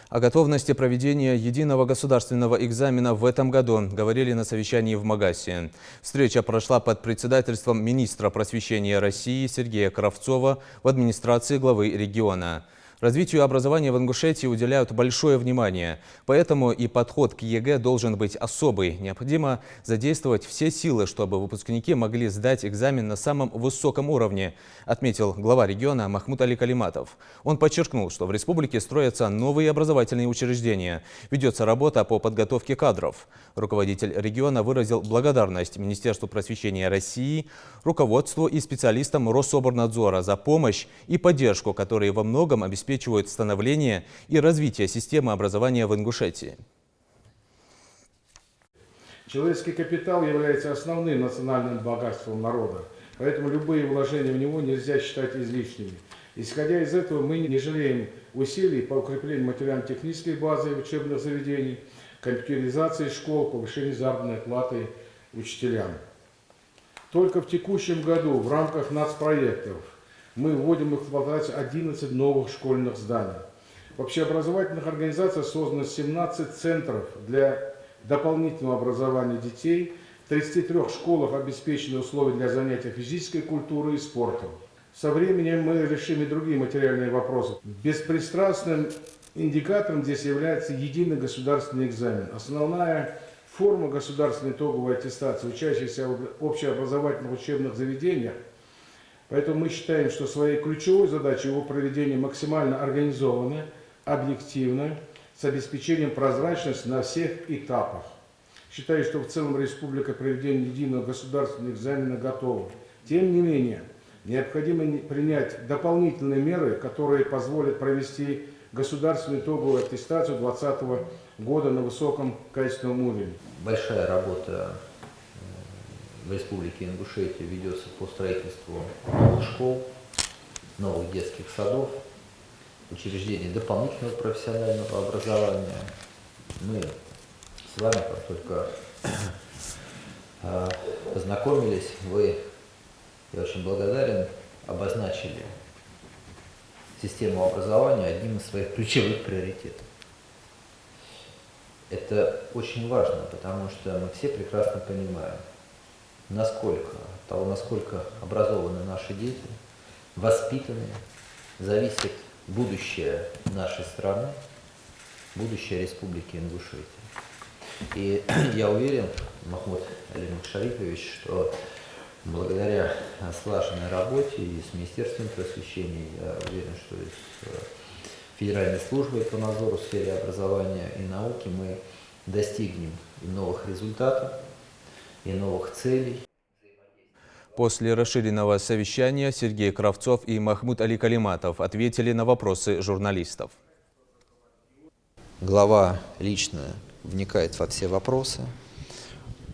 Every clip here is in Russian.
О готовности проведения единого государственного экзамена в этом году говорили на совещании в Магасе. Встреча прошла под председательством министра просвещения России Сергея Кравцова в администрации главы региона. Развитию образования в Ингушетии уделяют большое внимание, поэтому и подход к ЕГЭ должен быть особый. Необходимо задействовать все силы, чтобы выпускники могли сдать экзамен на самом высоком уровне, отметил глава региона Махмуд Али Калиматов. Он подчеркнул, что в республике строятся новые образовательные учреждения, ведется работа по подготовке кадров. Руководитель региона выразил благодарность Министерству просвещения России, руководству и специалистам Рособорнадзора за помощь и поддержку, которые во многом обеспечивают становление и развитие системы образования в Ингушетии. Человеческий капитал является основным национальным богатством народа, поэтому любые вложения в него нельзя считать излишними. Исходя из этого, мы не жалеем усилий по укреплению материально-технической базы учебных заведений, компьютеризации школ, повышению заработной платы учителям. Только в текущем году в рамках нацпроектов мы вводим в эксплуатацию 11 новых школьных зданий. В общеобразовательных организациях создано 17 центров для дополнительного образования детей. В 33 школах обеспечены условия для занятия физической культурой и спортом. Со временем мы решим и другие материальные вопросы. Беспристрастным индикатором здесь является единый государственный экзамен. Основная форма государственной итоговой аттестации учащихся в общеобразовательных учебных заведениях. Поэтому мы считаем, что своей ключевой задачей его проведения максимально организовано, объективно, с обеспечением прозрачности на всех этапах. Считаю, что в целом республика проведения единого государственного экзамена готова. Тем не менее, необходимо принять дополнительные меры, которые позволят провести государственную итоговую аттестацию 2020 года на высоком качественном уровне. Большая работа в Республике Ингушетия ведется по строительству новых школ, новых детских садов, учреждений дополнительного профессионального образования. Мы с вами, как только познакомились, я очень благодарен, обозначили систему образования одним из своих ключевых приоритетов. Это очень важно, потому что мы все прекрасно понимаем, насколько образованы наши дети, воспитаны, зависит будущее нашей страны, будущее Республики Ингушетия. И я уверен, Махмуд Али Шарипович, что благодаря слаженной работе и с Министерством просвещения, я уверен, что и с Федеральной службой по надзору в сфере образования и науки мы достигнем и новых результатов, и новых целей. После расширенного совещания Сергей Кравцов и Махмуд Али Калиматов ответили на вопросы журналистов. Глава лично вникает во все вопросы.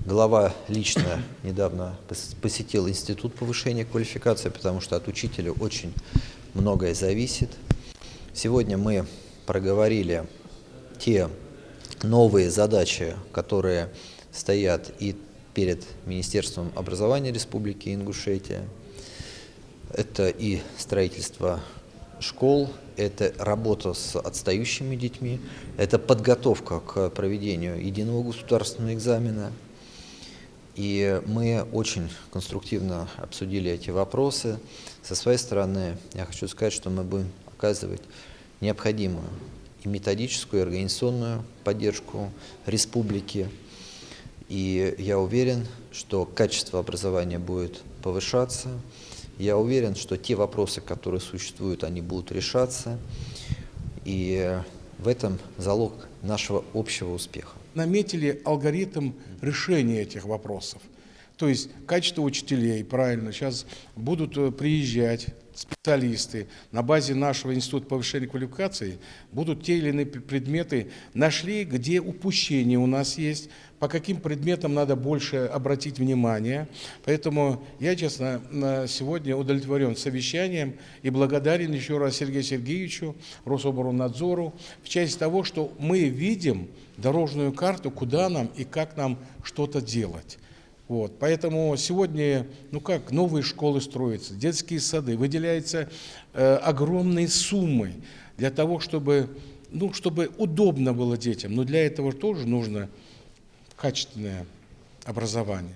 Глава лично недавно посетил Институт повышения квалификации, потому что от учителя очень многое зависит. Сегодня мы проговорили те новые задачи, которые стоят и перед Министерством образования Республики Ингушетия. Это и строительство школ, это работа с отстающими детьми, это подготовка к проведению единого государственного экзамена. И мы очень конструктивно обсудили эти вопросы. Со своей стороны, я хочу сказать, что мы будем оказывать необходимую и методическую, и организационную поддержку республики. И я уверен, что качество образования будет повышаться. Я уверен, что те вопросы, которые существуют, они будут решаться. И в этом залог нашего общего успеха. Наметили алгоритм решения этих вопросов. То есть качество учителей, правильно, сейчас будут приезжать специалисты на базе нашего Института повышения квалификации, будут те или иные предметы нашли, где упущения у нас есть, по каким предметам надо больше обратить внимание. Поэтому я, честно, сегодня удовлетворен совещанием и благодарен еще раз Сергею Сергеевичу, Рособорнадзору, в части того, что мы видим дорожную карту, куда нам и как нам что-то делать. Вот. Поэтому сегодня, новые школы строятся, детские сады, выделяются огромные суммы для того, чтобы чтобы удобно было детям. Но для этого тоже нужно качественное образование.